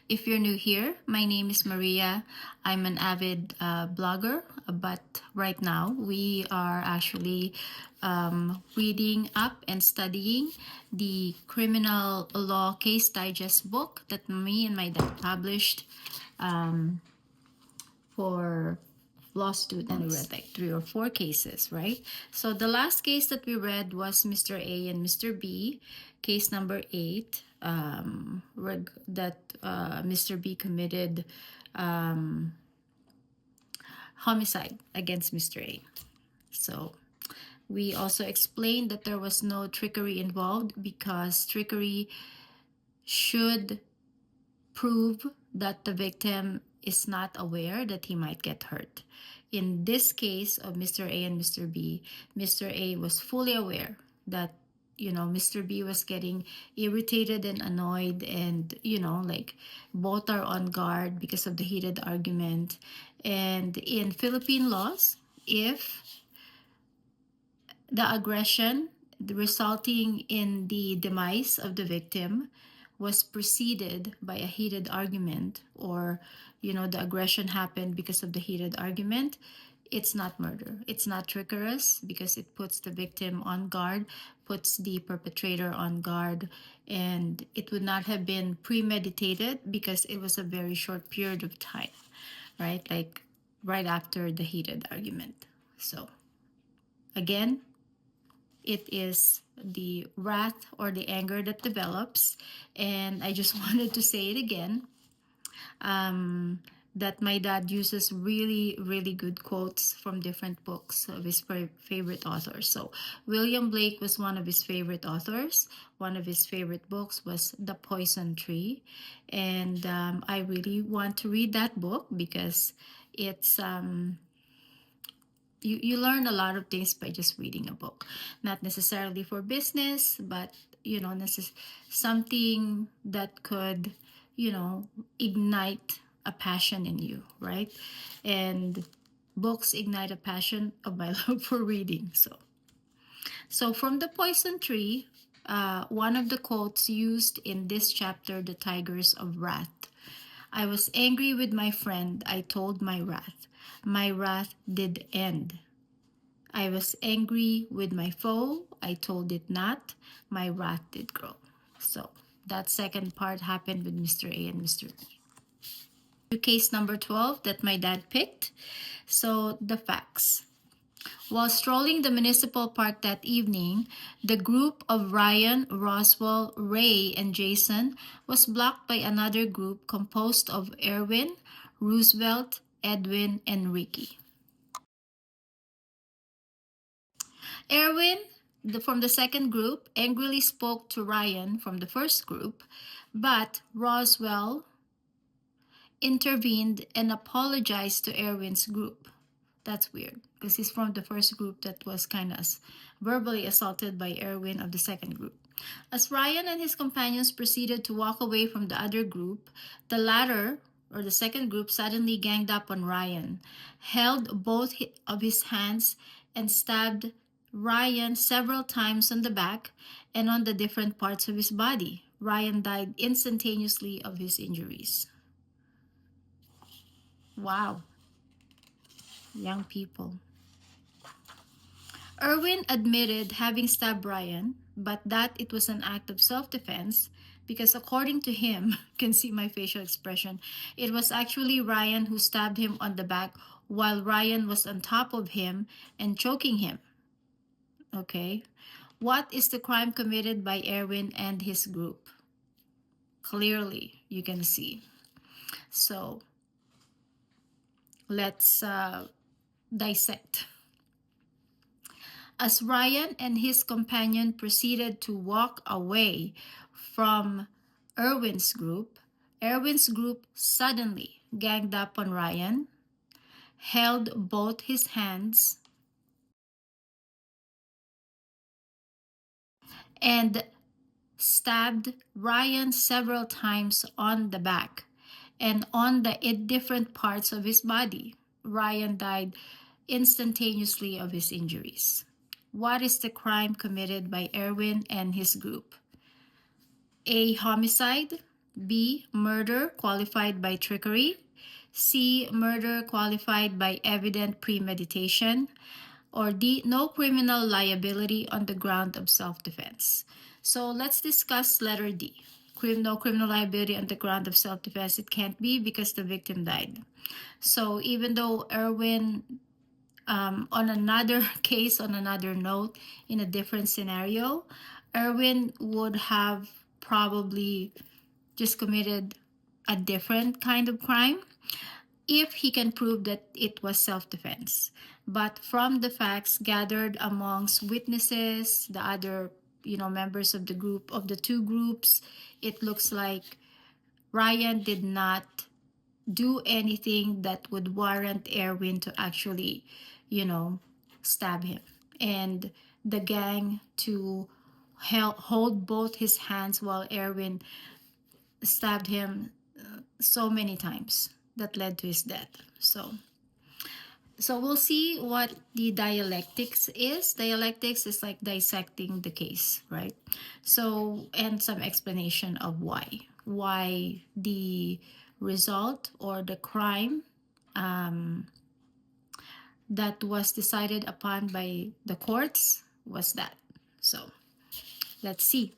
If you're new here, my name is Maria. I'm an avid blogger, but right now we are actually reading up and studying the criminal law case digest book that me and my dad published for law students. We read like 3 or 4 cases, right? So the last case that we read was Mr. A and Mr. B, case number 8, that Mr. B committed homicide against Mr. A. So we also explained that there was no trickery involved because trickery should prove that the victim is not aware that he might get hurt. In this case of Mr. A and Mr. B, Mr. A was fully aware that Mr. B was getting irritated and annoyed, and like both are on guard because of the heated argument. And in Philippine laws, if the aggression resulting in the demise of the victim was preceded by a heated argument, or the aggression happened because of the heated argument, it's not murder. It's not trickerous because it puts the victim on guard, puts the perpetrator on guard, and it would not have been premeditated because it was a very short period of time, right? Like right after the heated argument. So again, it is the wrath or the anger that develops. And I just wanted to say it again, that my dad uses really, really good quotes from different books of his favorite authors. So William Blake was one of his favorite authors. One of his favorite books was The Poison Tree. And I really want to read that book because it's... You learn a lot of things by just reading a book, not necessarily for business, but something that could ignite a passion in you, right? And books ignite a passion of my love for reading. So from The Poison Tree, one of the quotes used in this chapter, The Tigers of Wrath: I was angry with my friend, I told my wrath. My wrath did end. I was angry with my foe, I told it not. My wrath did grow. So that second part happened with Mr. A and Mr. B. Case number 12 that my dad picked. So the facts. While strolling the municipal park that evening, the group of Ryan, Roswell, Ray, and Jason was blocked by another group composed of Erwin, Roosevelt, Edwin, and Ricky. Erwin, from the second group, angrily spoke to Ryan from the first group, but Roswell intervened and apologized to Erwin's group. That's weird, because he's from the first group that was kind of verbally assaulted by Erwin of the second group. As Ryan and his companions proceeded to walk away from the other group, the latter, or the second group, suddenly ganged up on Ryan, held both of his hands, and stabbed Ryan several times on the back and on the different parts of his body. Ryan died instantaneously of his injuries. Wow. Young people. Erwin admitted having stabbed Ryan, but that it was an act of self-defense because according to him, you can see my facial expression, it was actually Ryan who stabbed him on the back while Ryan was on top of him and choking him. Okay. What is the crime committed by Erwin and his group? Clearly, you can see. So, let's dissect. As Ryan and his companion proceeded to walk away from Erwin's group suddenly ganged up on Ryan, held both his hands, and stabbed Ryan several times on the back and on the different parts of his body. Ryan died instantaneously of his injuries. What is the crime committed by Erwin and his group? A, homicide. B, murder qualified by trickery. C, murder qualified by evident premeditation. Or D, no criminal liability on the ground of self-defense. So let's discuss letter D. No criminal liability on the ground of self-defense. It can't be because the victim died. So even though Erwin, on another case, on another note, in a different scenario, Erwin would have probably just committed a different kind of crime if he can prove that it was self-defense. But from the facts gathered amongst witnesses, the other, members of the group, of the two groups, it looks like Ryan did not do anything that would warrant Erwin to actually, you know, stab him. And the gang to hold both his hands while Erwin stabbed him so many times that led to his death. So we'll see what the dialectics is. Dialectics is like dissecting the case, right? So, and some explanation of why the result or the crime that was decided upon by the courts was that. So let's see.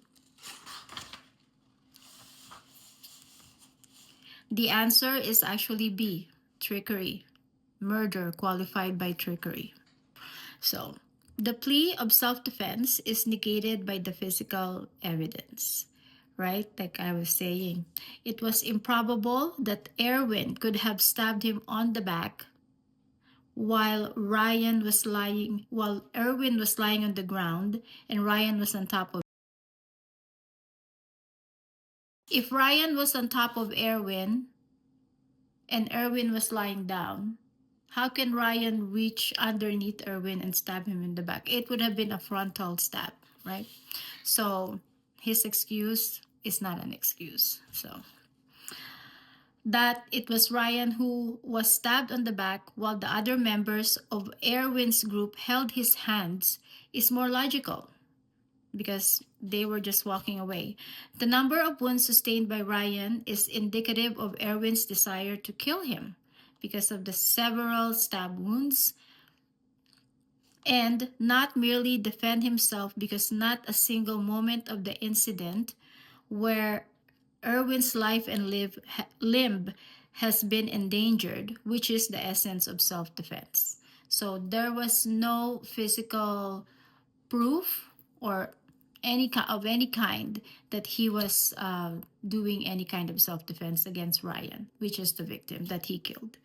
The answer is actually B, trickery. Murder qualified by trickery. So, the plea of self-defense is negated by the physical evidence, right? Like I was saying, it was improbable that Erwin could have stabbed him on the back while Erwin was lying on the ground and Ryan was on top of. If Ryan was on top of Erwin and Erwin was lying down, how can Ryan reach underneath Erwin and stab him in the back? It would have been a frontal stab, right? So his excuse is not an excuse. So that it was Ryan who was stabbed on the back while the other members of Erwin's group held his hands is more logical because they were just walking away. The number of wounds sustained by Ryan is indicative of Erwin's desire to kill him because of the several stab wounds, and not merely defend himself because not a single moment of the incident where Erwin's life and limb has been endangered, which is the essence of self-defense. So there was no physical proof or any kind that he was doing any kind of self-defense against Ryan, which is the victim that he killed.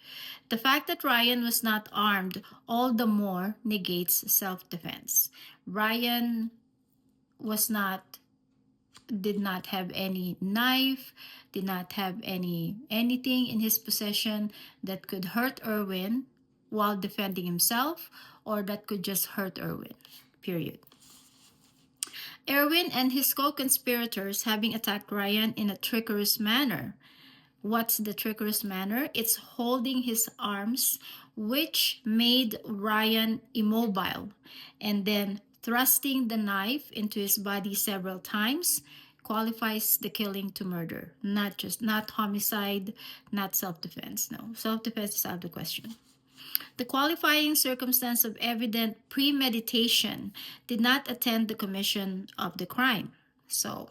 The fact that Ryan was not armed all the more negates self-defense. Ryan was not did not have any knife, did not have anything in his possession that could hurt Erwin while defending himself or that could just hurt Erwin. Period. Erwin and his co-conspirators having attacked Ryan in a treacherous manner. What's the treacherous manner? It's holding his arms, which made Ryan immobile, and then thrusting the knife into his body several times qualifies the killing to murder. Not homicide, not self-defense. No, self-defense is out of the question. The qualifying circumstance of evident premeditation did not attend the commission of the crime. So,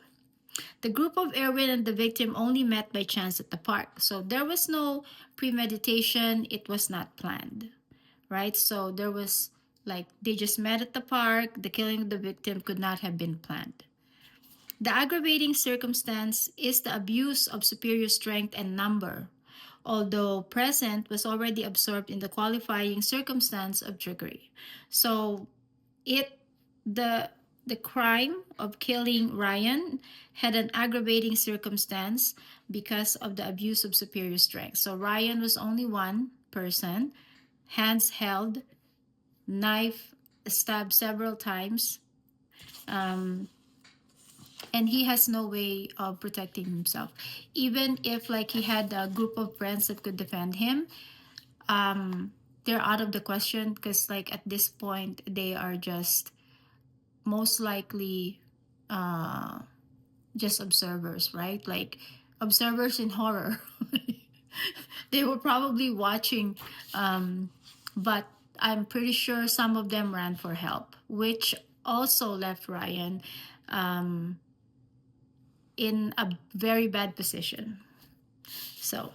the group of Erwin and the victim only met by chance at the park. So, there was no premeditation, it was not planned, right? So, there was like they just met at the park, the killing of the victim could not have been planned. The aggravating circumstance is the abuse of superior strength and number, although present was already absorbed in the qualifying circumstance of trickery. So it the crime of killing Ryan had an aggravating circumstance because of the abuse of superior strength. So Ryan was only one person, hands held, knife stabbed several times, and he has no way of protecting himself. Even if like he had a group of friends that could defend him, they're out of the question because like at this point they are just most likely just observers, right? Like observers in horror. They were probably watching, but I'm pretty sure some of them ran for help, which also left Ryan um, in a very bad position. So,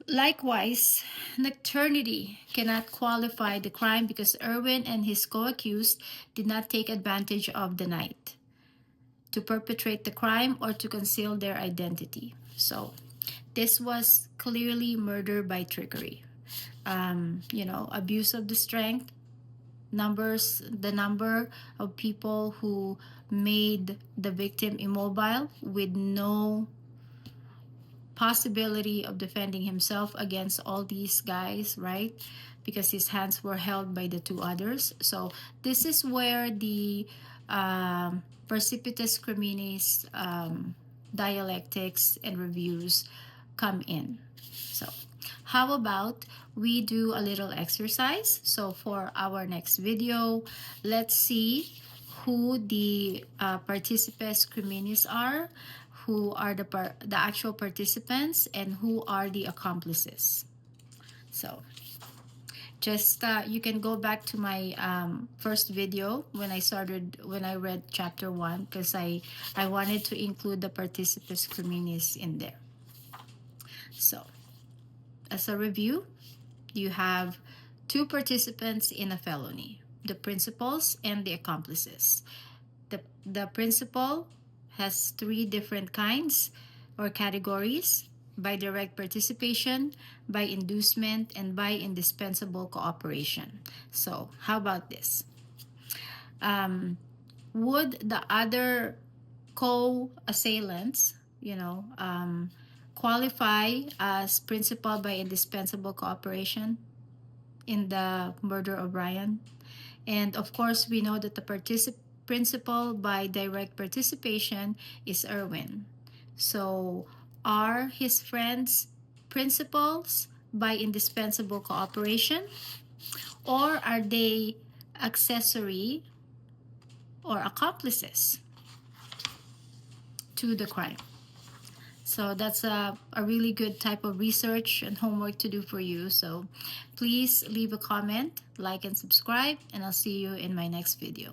likewise, nocturnity cannot qualify the crime because Irwin and his co accused did not take advantage of the night to perpetrate the crime or to conceal their identity. So, this was clearly murder by trickery. Abuse of the strength, the number of people who made the victim immobile with no possibility of defending himself against all these guys, right? Because his hands were held by the two others. So this is where the precipitous criminis dialectics and reviews come in. So how about we do a little exercise? So for our next video, let's see who the participes criminis are, who are the actual participants, and who are the accomplices. So just you can go back to my first video when I read chapter 1, because I wanted to include the participes criminis in there. So as a review, you have two participants in a felony, the principals and the accomplices. The principal has three different kinds or categories: by direct participation, by inducement, and by indispensable cooperation. So, how about this? Would the other co-assailants, qualify as principal by indispensable cooperation in the murder of Ryan? And of course, we know that the principal by direct participation is Irwin. So, are his friends principals by indispensable cooperation? Or are they accessory or accomplices to the crime? So that's a really good type of research and homework to do for you. So please leave a comment, like, and subscribe, and I'll see you in my next video.